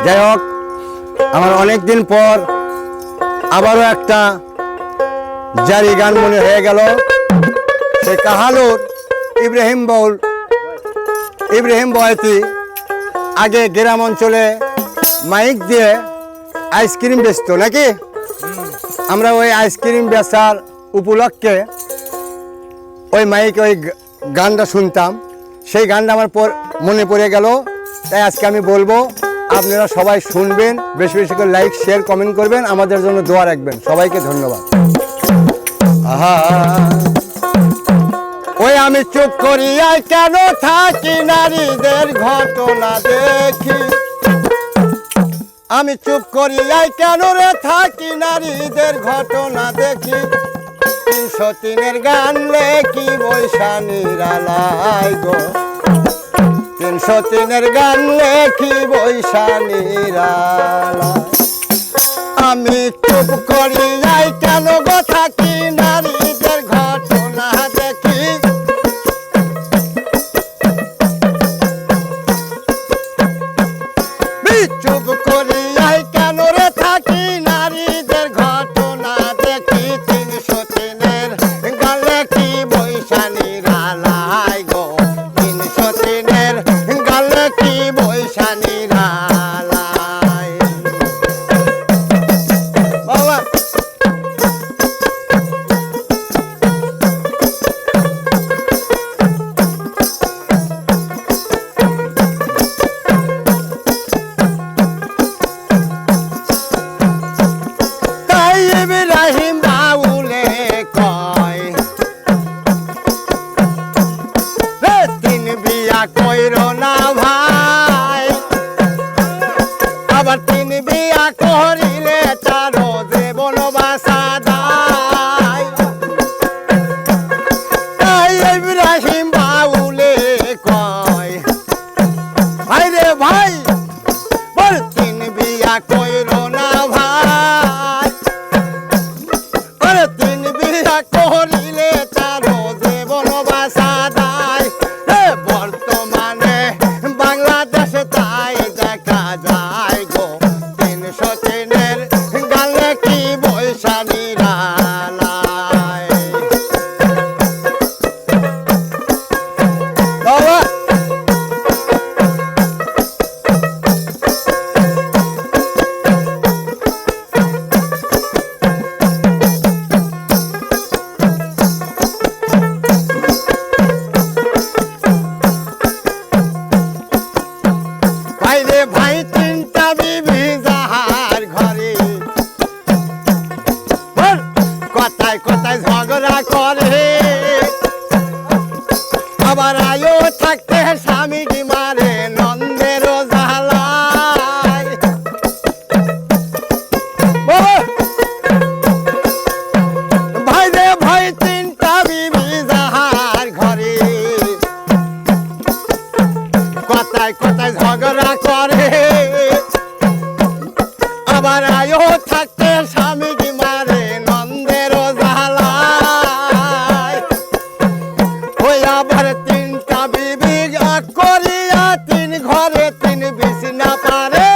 যাই হোক, আমার অনেক দিন পর আবারও একটা জারি গান মনে হয়ে গেল। সে কাহালুর ইব্রাহিম বয়াতি আগে গ্রাম অঞ্চলে মাইক দিয়ে আইসক্রিম বেচতো নাকি। আমরা ওই আইসক্রিম বেচার উপলক্ষে ওই মাইকে ওই গানটা শুনতাম। সেই গানটা আমার মনে পড়ে গেল, তাই আজকে আমি বলবো। আপনারা সবাই শুনবেন, বেশি বেশি করে লাইক শেয়ার কমেন্ট করবেন, আমাদের জন্য দোয়া রাখবেন। সবাইকে ধন্যবাদ। ওই আমি চুপ করিয়াই কেন থাকি, নারীদের ঘটনা দেখি। আমি চুপ করিয়াই কেন রে থাকি, নারীদের ঘটনা দেখি। 303-এর গান লেখি বৈশানীর আলাই গো, 303-এর গান লেখি বৈশানীর আলাই। আমি চুপ করিয়াই কেন গো থাকি, নারীদের ঘটনা দেখি। চুপ করিয়াই কেন রে থাকি, নারীদের ঘটনা দেখি। 303-এর গান লেখি বৈশানীর আলাই গো, 303-এর গান লেখি বৈশানীর আলাই। বাবা ইব্রাহিম বাউলে কয়, তিন বিয়া কইরো না ভাই, আবার তিন বিয়া করিলে তারো জীবন বাসা দায়। তাই ইব্রাহিম বাউলে কয়, ভাই রে ভাই বল তিন বিয়া কইরো না ভাই, তিন বিয়া করিলে তারো জীবন বাসা দায়। বর্তমানে বাংলাদেশে তাই দেখা যায় গো, 303-এর গান লেখি বৈশানীর আলাই। ভাই তিনটা বিবি যাহার ঘরে, কথায় কথায় ঝগড়া করে, আবার আয়ো থাকতে স্বামী মারে নন্দের জ্বালায়। ভাই রে ভাই তিনটা বিবি যাহার ঘরে, কথায় কথায় ঝগড়া করে, আবার আয়ো থাকতে স্বামী মারে নন্দের জ্বালায়। ওই আবার তিনটা বিবি করিয়া তিন ঘরে তিন বিছনা পারে,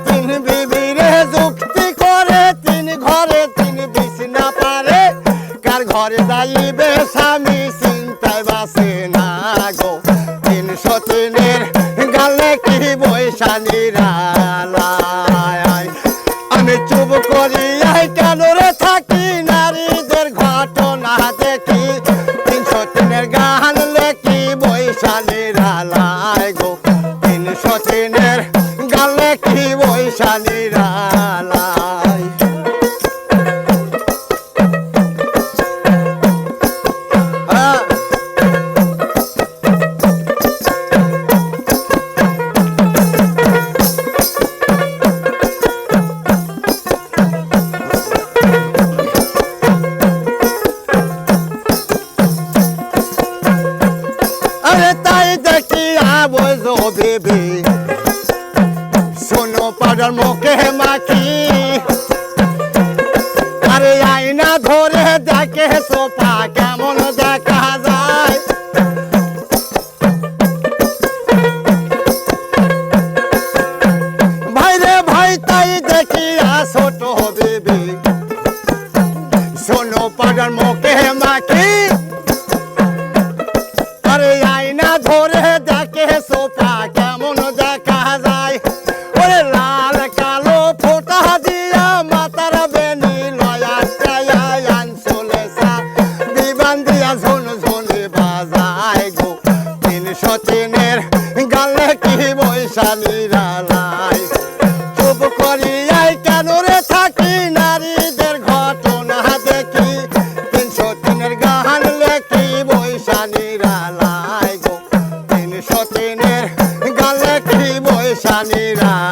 তিন বিবিরে যুক্তি করে তিন ঘরে তিন বিছনা পারে। কার ঘরে যাইবে স্বামী চিন্তায় বাসে না গো, 303-এর গান লেখি বৈশানীর আলাই। আমি চুপ করিয়াই কেন রে থাকি, নারীদের ঘটনা দেখি। 303-এর গান লেখি বৈশানীর আলাই গো, 303-এর গান লেখি বৈশানীর আলাই। তাই দেখি আবো বেবি শোনো পাউডার মুখে মাখি, আরে আয়না ধরে দেখে সোফা কেমন দেখা যায়। না ধরে দেখে সোপা কেমন দেখা যায় ওরে লাল কালো ফোঁটা দিয়া মাতার বেনি লয়া চায়া আনসলে সা বিবান দিয়া ঝুন ঝুনি বাজায় গো 303-এর গালে কি বৈশালী রালাই চুপ করিয়াই কেন রে থাকি নারীদের ঘটনা দেখি 303-এর গান লেখি বৈশালী রালাই গো 303-এর গান লেখি বৈশালী রালাই